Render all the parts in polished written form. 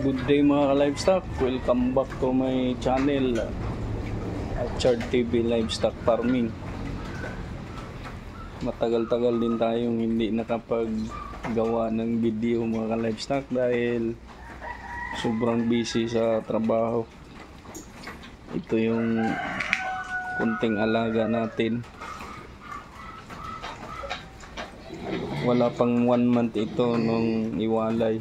Good day mga ka-livestock, welcome back to my channel at Chard TV Livestock Farming. Matagal-tagal din tayong hindi nakapaggawa ng video mga ka-livestock dahil sobrang busy sa trabaho. Ito yung kunting alaga natin. Wala pang 1 month ito nung iwalay.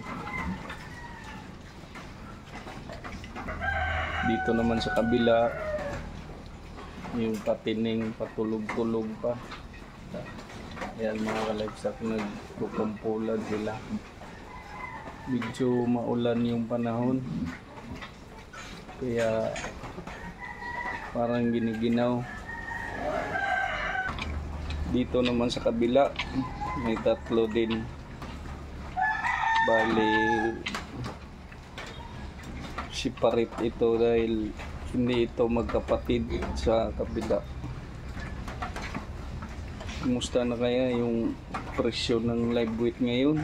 Dito naman sa kabila yung patining patulog-tulog pa. Ayan mga ka-livestock, nagkukumpulad sila. Medyo maulan yung panahon kaya parang giniginaw. Dito naman sa kabila may tatlo din, bali separate ito dahil hindi ito magkapatid sa kabila. Kumusta na kaya yung presyo ng live weight ngayon?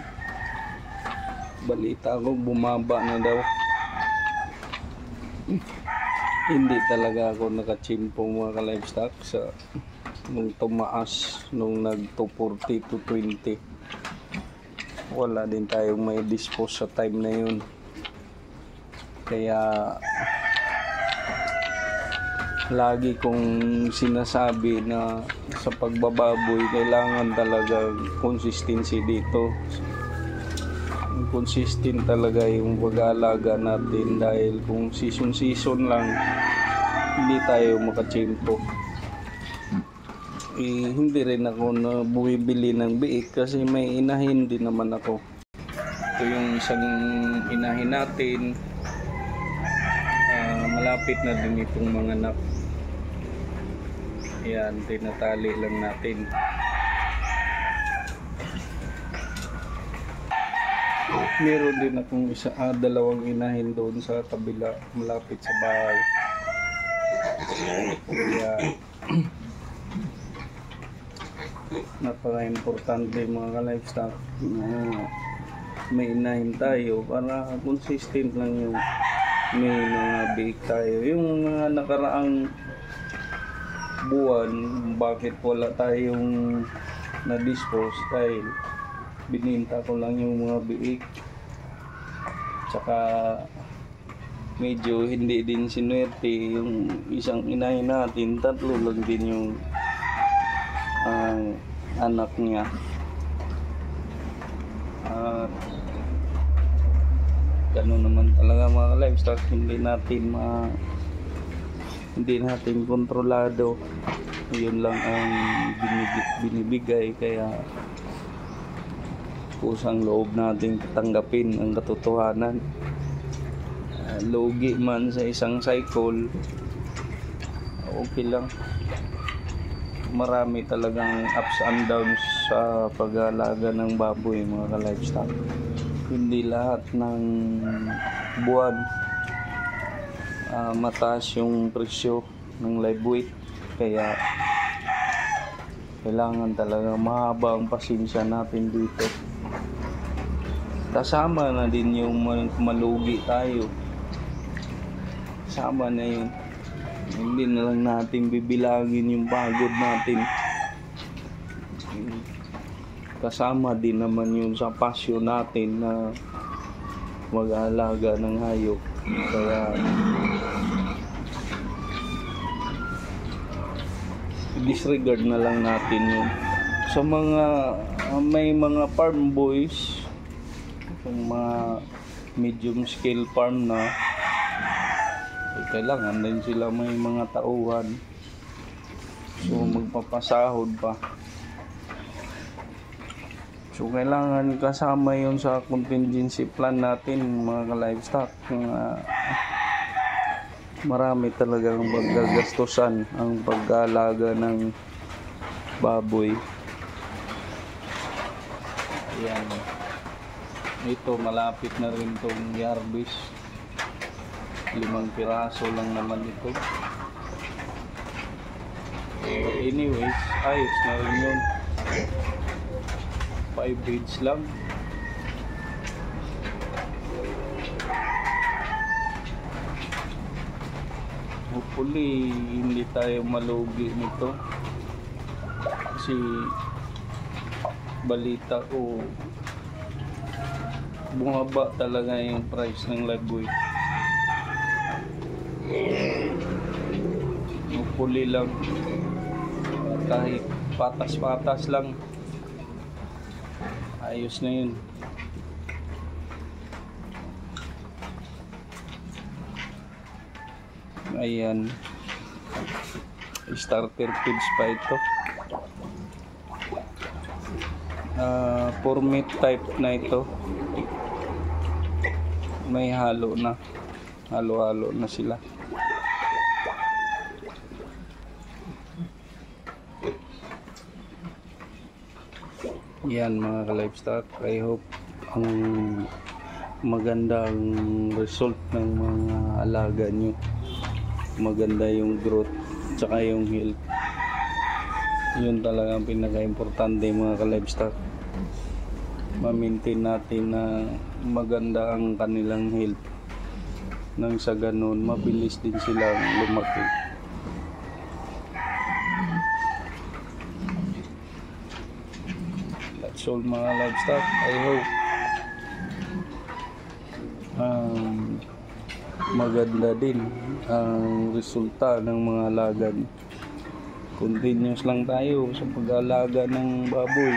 Balita ko bumaba na daw. Hindi talaga ako nakachimpo mga ka-livestock sa nung tumaas, nung nag 240 to 20. Wala din tayong may dispose sa time na yun. Kaya lagi kong sinasabi na sa pagbababoy kailangan talaga consistency dito. Consistent talaga yung pag-aalaga natin dahil kung season lang hindi tayo makachimpo. Hindi rin ako na bumibili ng biik kasi may inahin din naman ako. Ito yung isang inahin natin. Malapit na din itong mga anak. Ayan, tinatali lang natin. Meron din akong dalawang inahin doon sa kabila, malapit sa bahay. Kaya napaka-importante mga ka-livestock may inahin tayo para consistent lang yung may mga biik tayo. Yung mga nakaraang buwan, bakit wala tayong na-dispose dahil bininta ko lang yung mga biik. Tsaka medyo hindi din sinuwerte yung isang inahin natin, tatlo lang din yung anak niya. Ganun naman talaga mga livestock, hindi natin kontrolado. Yun lang ang binibigay, kaya kusang loob natin tanggapin ang katotohanan. Logi man sa isang cycle, okay lang. Marami talagang ups and downs sa pag-aalaga ng baboy mga ka-livestock. Hindi lahat ng buwan mataas yung presyo ng live weight, kaya kailangan talaga mahaba ang pasensya natin dito. Kasama na din yung malugi tayo, kasama na yun. Hindi na lang natin bibilangin yung pagod natin. Kasama din naman yun sa passion natin na mag-aalaga ng hayop. Kaya disregard na lang natin yun. Sa mga may mga farm boys, yung mga medium scale farm na, kailangan din sila may mga tauhan, so magpapasahod pa. So kailangan kasama yun sa contingency plan natin mga ka-livestock. Marami talagang paggagastusan ang pag-aalaga ng baboy. Ayan. Ito malapit na rin itong yardis. 5 piraso lang naman ito. Anyways, ayos na rin yun. 5 heads lang. hopefully hindi tayo malugi nito kasi balita ko bumaba talaga yung price ng lagoy. Hopefully lang kahit patas-patas lang ayos na yun. Ayan, starter feeds pa ito. For meat type na ito, may halo na, halo-halo na sila. Yan mga ka-livestock, I hope ang magandang result ng mga alaga nyo, maganda yung growth tsaka yung health. Yun talaga ang pinaka-importante mga ka-livestock, ma-maintain natin na maganda ang kanilang health, nang sa ganun mabilis din silang lumaki. That's all mga livestock. I hope maganda din ang resulta ng mga alaga. Continuous lang tayo sa pag-alaga ng baboy.